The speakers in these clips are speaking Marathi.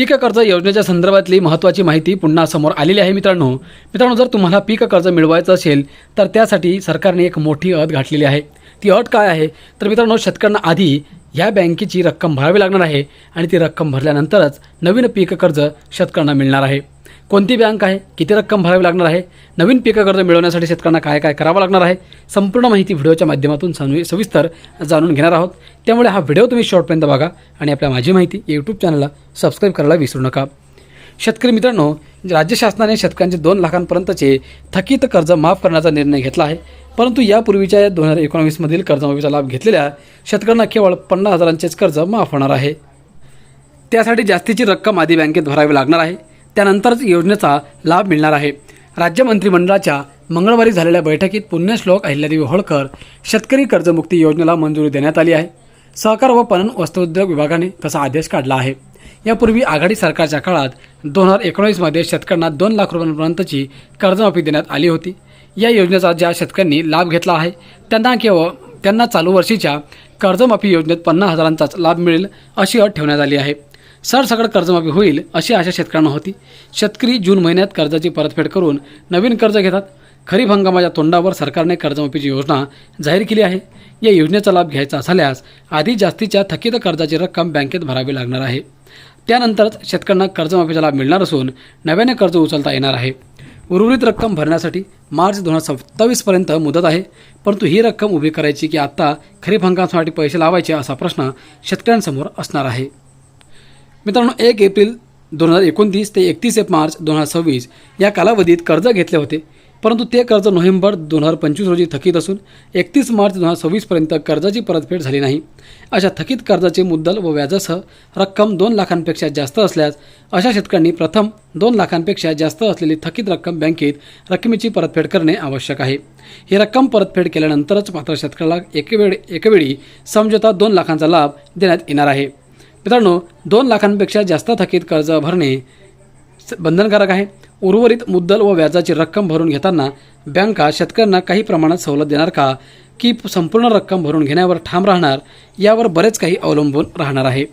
पीक कर्ज योजनेच्या संदर्भातली महत्त्वाची माहिती पुन्हा समोर आलेली आहे मित्रांनो जर तुम्हाला पीक कर्ज मिळवायचं असेल तर त्यासाठी सरकारने एक मोठी अट घातलेली आहे। ती अट काय आहे तर मित्रांनो, शेतकऱ्यांना आधी ह्या बँकेची रक्कम भरावी लागणार आहे आणि ती रक्कम भरल्यानंतरच नवीन पीक कर्ज शेतकऱ्यांना मिळणार आहे। कोणती बँक आहे, किती रक्कम भरावी लागणार आहे, नवीन पीक कर्ज मिळवण्यासाठी शेतकऱ्यांना काय काय करावं लागणार आहे, संपूर्ण माहिती व्हिडिओच्या माध्यमातून सविस्तर जाणून घेणार आहोत। त्यामुळे हा व्हिडिओ तुम्ही शेवटपर्यंत बघा आणि आपल्या माझी माहिती यूट्यूब चॅनलला सबस्क्राईब करायला विसरू नका। शेतकरी मित्रांनो, राज्य शासनाने शेतकऱ्यांचे 2 लाखांपर्यंतचे थकीत कर्ज माफ करण्याचा निर्णय घेतला आहे। परंतु यापूर्वीच्या 2019 मधील कर्जमाफीचा लाभ घेतलेल्या शेतकऱ्यांना केवळ 50,000चेच कर्ज माफ होणार आहे। त्यासाठी जास्तीची रक्कम आधी बँकेत भरावी लागणार आहे, त्यानंतरच योजनेचा लाभ मिळणार आहे। राज्य मंत्रिमंडळाच्या मंगळवारी झालेल्या बैठकीत पुण्यश्लोक अहिल्यादेवी होळकर शेतकरी कर्जमुक्ती योजनेला मंजुरी देण्यात आली आहे। सहकार व पणन वस्त्रोद्योग विभागाने तसा आदेश काढला आहे। यापूर्वी आघाडी सरकारच्या काळात 2019 मध्ये शेतकऱ्यांना 2 लाख रुपयांपर्यंतची कर्जमाफी देण्यात आली होती। या योजनेचा ज्या शेतकऱ्यांनी लाभ घेतला आहे त्यांना चालू वर्षीच्या कर्जमाफी योजनेत 50,000चाच लाभ मिळेल अशी अट ठेवण्यात आली आहे। सरसकट कर्जमाफी होईल अशी आशा शेतकऱ्यांना होती। शेतकरी जून महिन्यात कर्जाची परतफेड करून नवीन कर्ज घेतात। खरीप हंगामाच्या तोंडावर सरकारने कर्जमाफीची योजना जाहीर केली आहे। या योजनेचा लाभ घ्यायचा झाल्यास आधी जास्तीच्या थकीत कर्जाची रक्कम बँकेत भरावी लागणार आहे, त्यानंतरच शेतकऱ्यांना कर्जमाफीचा लाभ मिळणार असून नव्याने कर्ज उचलता येणार आहे। उर्वरित रक्कम भरण्यासाठी मार्च 2027 पर्यंत मुदत आहे। परंतु ही रक्कम उभी करायची की आता खरीप हंगामासाठी पैसे लावायचे असा प्रश्न शेतकऱ्यांसमोर असणार आहे। मित्रांनो, 1 एप्रिल 2029 ते 31 मार्च 2026 या कालावधीत कर्ज घेतले होते, परंतु ते कर्ज नोव्हेंबर 2025 रोजी थकीत असून 31 मार्च 2026 पर्यंत कर्जाची परतफेड झाली नाही। अशा थकीत कर्जाचे मुद्दल व व्याजासह रक्कम 2 लाखांपेक्षा जास्त असल्यास अशा शेतकऱ्यांनी प्रथम 2 लाखांपेक्षा जास्त असलेली थकीत रक्कम बँकेत रकमेची परतफेड करणे आवश्यक आहे। ही रक्कम परतफेड केल्यानंतरच मात्र शेतकऱ्याला एकावेळी समझोता 2 लाखांचा लाभ देण्यात येणार आहे। मित्रांनो, 2 लाखांपेक्षा जास्त थकीत कर्ज भरणे बंधनकारक आहे। उर्वरित मुद्दल व व्याजाची रक्कम भरून घेताना बँका शेतकऱ्यांना काही प्रमाणात सवलत देणार का की संपूर्ण रक्कम भरून घेण्यावर ठाम राहणार यावर बरेच काही अवलंबून राहणार आहे।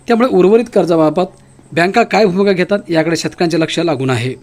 त्यामुळे उर्वरित कर्जाबाबत बँका काय भूमिका घेतात याकडे शेतकऱ्यांचे लक्ष लागून आहे।